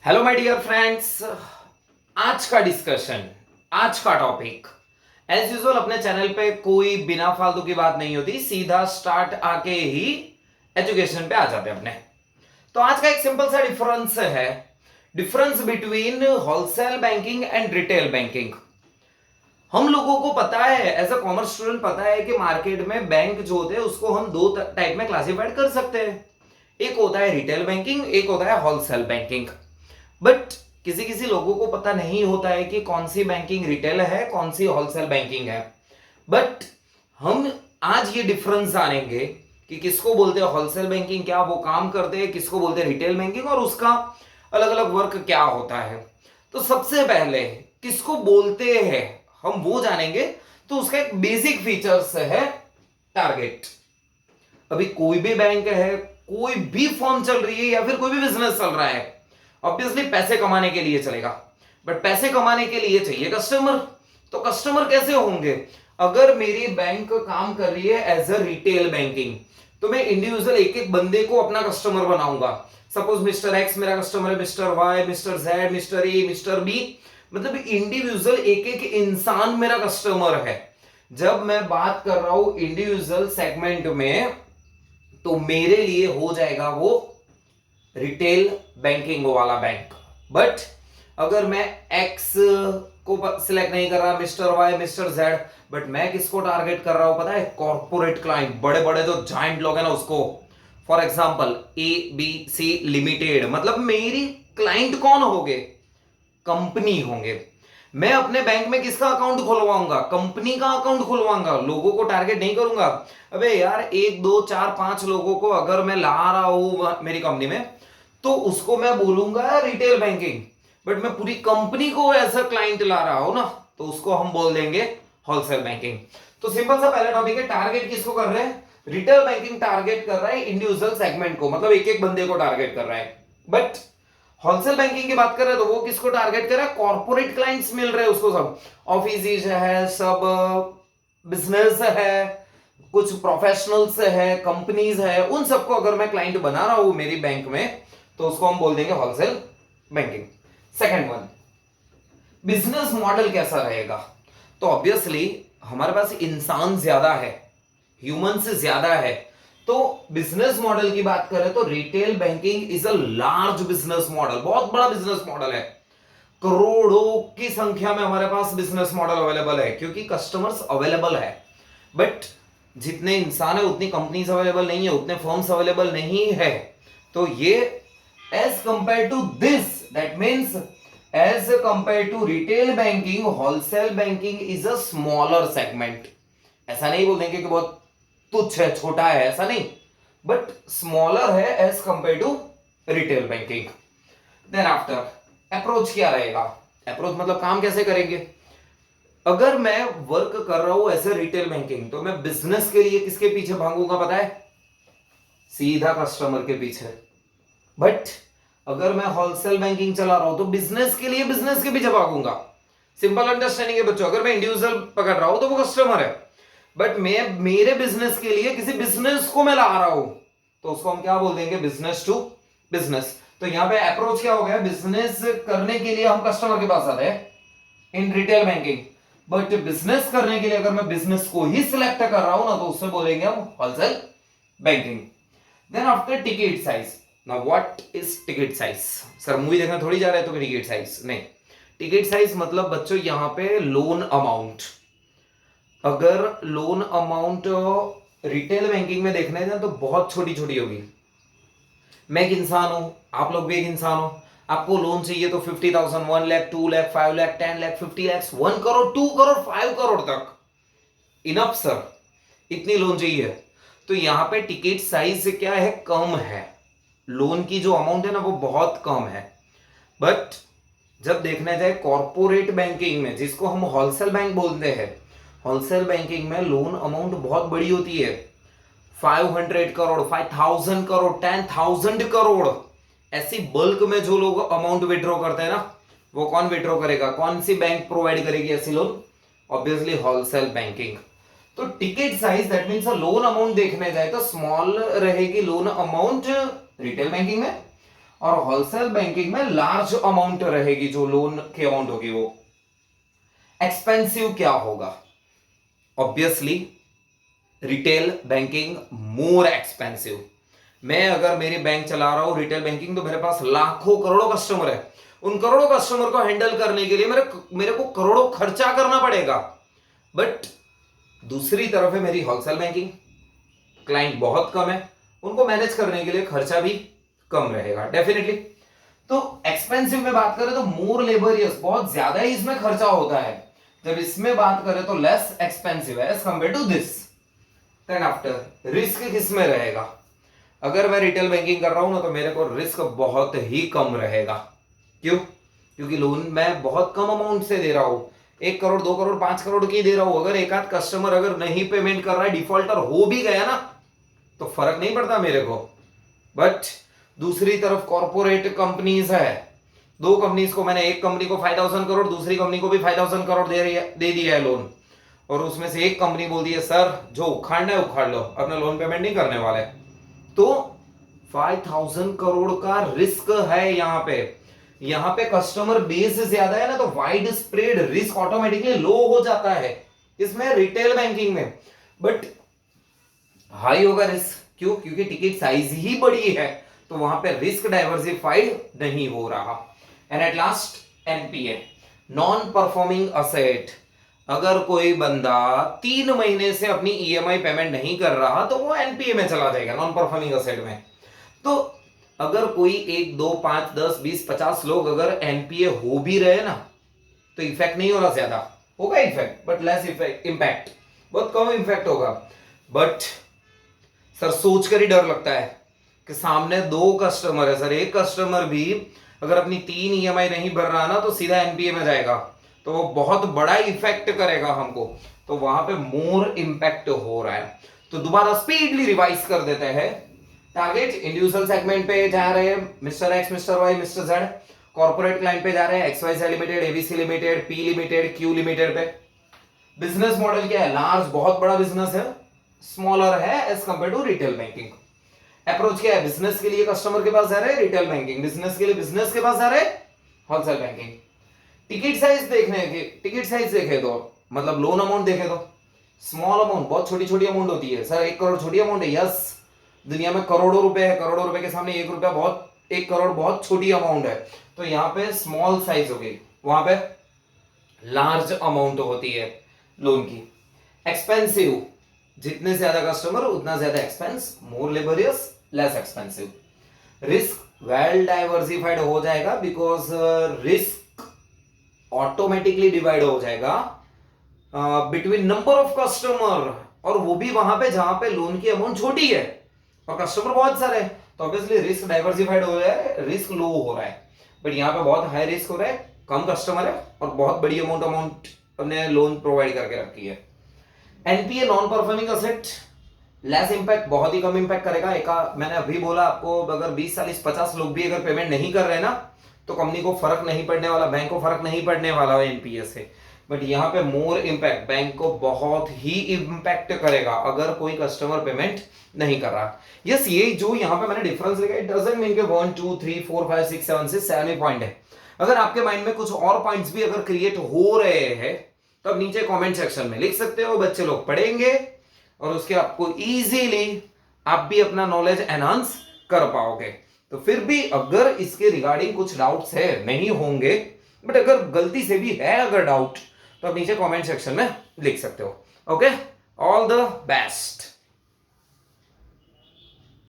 Hello my dear friends. आज का discussion, आज का टॉपिक एज यूजुअल अपने चैनल पे कोई बिना फालतू की बात नहीं होती, सीधा स्टार्ट आके ही एजुकेशन पे आ जाते हैं अपने। तो आज का एक सिंपल सा डिफरेंस है, difference between wholesale banking and retail banking. हम लोगों को पता है, एज अ कॉमर्स स्टूडेंट पता है कि मार्केट में बैंक जो होते हैं उसको हम दो टाइप में क्लासिफाइड कर सकते हैं। एक होता है रिटेल बैंकिंग, एक होता है होलसेल बैंकिंग। बट किसी किसी लोगों को पता नहीं होता है कि कौन सी बैंकिंग रिटेल है, कौन सी होलसेल बैंकिंग है। बट हम आज ये डिफरेंस जानेंगे कि किसको बोलते हैं होलसेल बैंकिंग, क्या वो काम करते हैं, किसको बोलते हैं रिटेल बैंकिंग और उसका अलग अलग वर्क क्या होता है। तो सबसे पहले किसको बोलते हैं हम वो जानेंगे। तो उसका एक बेसिक फीचर्स है टारगेट। अभी कोई भी बैंक है, कोई भी फॉर्म चल रही है या फिर कोई भी बिजनेस चल रहा है, ऑब्वियसली पैसे कमाने के लिए चलेगा। बट पैसे कमाने के लिए चाहिए कस्टमर। तो कस्टमर कैसे होंगे? अगर मेरी बैंक काम कर रही है एज अ रिटेल बैंकिंग, तो मैं इंडिविजुअल एक एक बंदे को अपना कस्टमर बनाऊंगा। सपोज मिस्टर एक्स मेरा कस्टमर है, mister Y, mister Z, mister A, mister B, मतलब इंडिविजुअल एक एक इंसान मेरा कस्टमर है। जब मैं बात कर रहा हूं इंडिविजुअल सेगमेंट में, तो मेरे लिए हो जाएगा वो रिटेल बैंकिंग वाला बैंक। बट अगर मैं एक्स को सिलेक्ट नहीं कर रहा, mister Y, mister Z, but मैं किसको टारगेट कर रहा हूं पता है? कॉर्पोरेट क्लाइंट, बड़े बड़े जो जाइंट लोग हैं ना उसको। For example A B C limited, मतलब मेरी क्लाइंट कौन होंगे? कंपनी होंगे। मैं अपने बैंक में किसका अकाउंट खुलवाऊंगा? कंपनी का अकाउंट खुलवाऊंगा, लोगों को टारगेट नहीं करूंगा। अबे यार, एक दो चार पांच लोगों को अगर मैं ला रहा हूं मेरी कंपनी में, तो उसको मैं बोलूंगा रिटेल बैंकिंग। बट मैं पूरी कंपनी को ऐसा क्लाइंट ला रहा हूं ना, तो उसको हम बोल देंगे होलसेल बैंकिंग। तो सिंपल सा पहला टॉपिक है, टारगेट किसको कर रहे हैं? रिटेल बैंकिंग टारगेट कर रहा है इंडिविजुअल सेगमेंट को, मतलब एक एक बंदे को टारगेट कर रहा है। बट होलसेल बैंकिंग की बात कर रहे हैं तो वो किसको टारगेट कर रहा है? कॉर्पोरेट क्लाइंट्स मिल रहे हैं उसको, सब ऑफिस है, सब बिजनेस है, कुछ प्रोफेशनल्स है, कंपनीज है, उन सबको अगर मैं क्लाइंट बना रहा हूं मेरी बैंक में, तो उसको हम बोल देंगे wholesale banking. Second one, business model कैसा रहेगा? तो ऑब्वियसली हमारे पास इंसान ज्यादा है, ह्यूमंस ज्यादा है। तो बिजनेस मॉडल की बात करें तो retail banking is a large business model, बहुत बड़ा बिजनेस मॉडल है। करोड़ों की संख्या में हमारे पास बिजनेस मॉडल अवेलेबल है, क्योंकि कस्टमर्स अवेलेबल है। बट जितने इंसान है उतनी कंपनीज अवेलेबल नहीं है, उतने फर्म्स अवेलेबल नहीं है। तो ये as compare to this, that means as compare to retail banking, wholesale banking is a smaller segment. ऐसा नहीं बोल देंगे कि बहुत तुच्छ है, छोटा है, ऐसा नहीं, बट स्मॉलर है as compare to retail banking. Then after approach क्या रहेगा? अप्रोच मतलब काम कैसे करेंगे? अगर मैं वर्क कर रहा हूं एज ए रिटेल बैंकिंग, तो मैं बिजनेस के लिए किसके पीछे भागूंगा पता है? सीधा कस्टमर के पीछे। बट अगर मैं होलसेल बैंकिंग चला रहा हूं तो बिजनेस के लिए बिजनेस के पीछे भागूंगा। सिंपल अंडरस्टैंडिंग है बच्चों। अगर मैं इंडिविजुअल पकड़ रहा हूं तो वो कस्टमर है, बट मैं मेरे बिजनेस के लिए किसी बिजनेस को मैं ला रहा हूं, तो उसको हम क्या बोल देंगे? Business to business. तो यहां पे अप्रोच क्या हो गया? बिजनेस करने के लिए हम कस्टमर के पास आते हैं in retail banking, but business करने के लिए अगर मैं बिजनेस को ही सिलेक्ट कर रहा हूं ना, तो उससे बोलेंगे हम wholesale banking. Then after ticket size. Now what is ticket size? Sir movie देखना थोड़ी जा रहे हैं तो टिकट साइज नहीं। टिकट साइज मतलब बच्चों यहां पे लोन अमाउंट। अगर लोन अमाउंट रिटेल बैंकिंग में देखने जाए तो बहुत छोटी छोटी होगी। मैं एक इंसान हूं, आप लोग भी एक इंसान हो, आपको लोन चाहिए तो 50,000, 1 लाख, 2 लाख, 5 लाख, 10 लाख, 50 लाख, 1 करोड़, 2 करोड़, 5 करोड़ तक इनफ सर, इतनी लोन चाहिए। तो यहां पे टिकट साइज क्या है? कम है। लोन की जो अमाउंट है ना वो बहुत कम है। बट जब देखने जाए कॉर्पोरेट बैंकिंग में, जिसको हम होलसेल बैंक बोलते हैं, होलसेल बैंकिंग में लोन अमाउंट बहुत बड़ी होती है। 500 करोड़, 5,000 करोड़, 10,000 करोड़, ऐसी बल्क में जो लोग अमाउंट विड्रॉ करते हैं ना, वो कौन विड्रॉ करेगा? कौन सी बैंक प्रोवाइड करेगी ऐसी लोन? Obviously wholesale banking. तो ticket size that means loan amount देखने जाए तो स्मॉल रहेगी लोन अमाउंट रिटेल बैंकिंग में, और होलसेल बैंकिंग में लार्ज अमाउंट रहेगी, जो लोन की अमाउंट होगी वो। एक्सपेंसिव क्या होगा? Obviously retail banking more expensive. मैं अगर मेरी बैंक चला रहा हूं रिटेल बैंकिंग, तो मेरे पास लाखों करोड़ों कस्टमर है। उन करोड़ों कस्टमर को हैंडल करने के लिए मेरे को करोड़ों खर्चा करना पड़ेगा। बट दूसरी तरफ है मेरी होलसेल बैंकिंग, क्लाइंट बहुत कम है, उनको मैनेज करने के लिए खर्चा भी कम रहेगा डेफिनेटली। तो एक्सपेंसिव में बात करें तो मोर लेबरियस, बहुत ज्यादा ही इसमें खर्चा होता है। जब इसमें बात करें तो लेस एक्सपेंसिव है as compare to this. Then after risk किसमें रहेगा? अगर मैं रिटेल बैंकिंग कर रहा हूं ना, तो मेरे को रिस्क बहुत ही कम रहेगा। क्यों? क्योंकि लोन मैं बहुत कम अमाउंट से दे रहा हूं, 1 करोड़ 2 करोड़ 5 करोड़ की दे रहा हूं। अगर एक आध कस्टमर अगर नहीं पेमेंट कर रहा है, डिफॉल्टर हो भी गया ना, तो फर्क नहीं पड़ता मेरे को। बट दूसरी तरफ कॉर्पोरेट कंपनीज है, 2 कंपनीज को मैंने, एक कंपनी को 5000 करोड़, दूसरी कंपनी को भी 5000 करोड़ दे दिया है लोन, और उसमें से एक कंपनी बोल दी है सर जो उखाड़ना है उखाड़ लो, अपना लोन पेमेंट नहीं करने वाले। तो 5000 करोड़ का रिस्क है यहां पे कस्टमर बेस ज्यादा है ना, तो वाइड स्प्रेड रिस्क ऑटोमेटिकली लो हो जाता है इसमें रिटेल बैंकिंग में। बट हाई होगा रिस्क, क्यों? क्योंकि टिकट साइज ही बड़ी है, तो वहां पे रिस्क डाइवर्सिफाइड नहीं हो रहा। And at last NPA, non performing asset. अगर कोई बंदा 3 महीने से अपनी ईएमआई पेमेंट नहीं कर रहा, तो वो एनपीए में चला जाएगा, नॉन परफॉर्मिंग असेट में। तो अगर कोई 1 2 5 10 20 50 लोग अगर एनपीए हो भी रहे ना, तो इफेक्ट नहीं हो रहा, ज्यादा होगा effect but less effect, impact बहुत कम इंपैक्ट होगा। बट सर सोच कर ही डर लगता है कि सामने 2 कस्टमर है सर, एक कस्टमर भी अगर अपनी 3 ईएमआई नहीं भर रहा ना, तो सीधा एनपीए में जाएगा, तो वो बहुत बड़ा इफेक्ट करेगा हमको। तो वहां पे मोर इंपैक्ट हो रहा है। तो दोबारा स्पीडली रिवाइज कर देते हैं। टारगेट इंडिविजुअल सेगमेंट पे जा रहे हैं mister X, mister Y, mister Z. Corporate client पे जा रहे हैं XYZ limited, ABC limited, P limited, Q limited पे। बिजनेस मॉडल क्या है? लार्ज, बहुत बड़ा बिजनेस है, स्मॉलर है as compare to retail banking. Approach क्या है? बिजनेस के लिए कस्टमर के पास जा रहे हैं रिटेल बैंकिंग, बिजनेस के लिए बिजनेस के पास जा रहे हैं wholesale banking. Ticket size ticket size देखे तो, मतलब लोन अमाउंट देखे तो स्मॉल अमाउंट, बहुत छोटी छोटी अमाउंट होती है सर। 1 करोड़ छोटी अमाउंट है, यस। दुनिया में करोड़ों रुपए है, करोड़ों रुपए के सामने 1 रुपया बहुत, 1 करोड़ बहुत छोटी अमाउंट है। तो यहाँ पे स्मॉल साइज हो गई, वहां पे लार्ज अमाउंट होती है लोन की। एक्सपेंसिव, जितने ज्यादा कस्टमर उतना ज्यादा expense, more laborious less expensive. Risk well diversified हो जाएगा, बिकॉज रिस्क ऑटोमेटिकली डिवाइड हो जाएगा बिटवीन नंबर ऑफ कस्टमर, और वो भी वहां पे जहां पे लोन की अमाउंट छोटी है और कस्टमर बहुत सारे हैं, तो ऑब्वियसली रिस्क डाइवर्सिफाइड हो रहा है, रिस्क लो हो रहा है। बट यहाँ पे बहुत हाई रिस्क हो रहा है, कम कस्टमर है और बहुत बड़ी अमाउंट अपने लोन प्रोवाइड करके रखी है। NPA non performing asset, less impact, बहुत ही कम इंपैक्ट करेगा। मैंने अभी बोला आपको, अगर 20 40 50 लोग भी अगर पेमेंट नहीं कर रहे ना, तो कंपनी को फर्क नहीं पड़ने वाला, बैंक को फर्क नहीं पड़ने वाला एनपीए से। बट यहाँ पे मोर इंपैक्ट, बैंक को बहुत ही इंपैक्ट करेगा अगर कोई कस्टमर पेमेंट नहीं कर रहा। यस, ये जो यहाँ पे मैंने डिफरेंस लिखा, इट डजंट मीन कि 1 2 3 4 5 6 7 से 7 पॉइंट है। अगर आपके माइंड में कुछ और पॉइंट्स भी अगर क्रिएट हो रहे हैं, तो आप नीचे कमेंट सेक्शन में लिख सकते हो, बच्चे लोग पढ़ेंगे और उसके आपको इजीली आप भी अपना नॉलेज एनहांस कर पाओगे। तो फिर भी अगर इसके रिगार्डिंग कुछ डाउट्स है, नहीं होंगे, बट अगर गलती से भी है अगर डाउट, तो आप नीचे कमेंट सेक्शन में लिख सकते हो। Okay, all the best.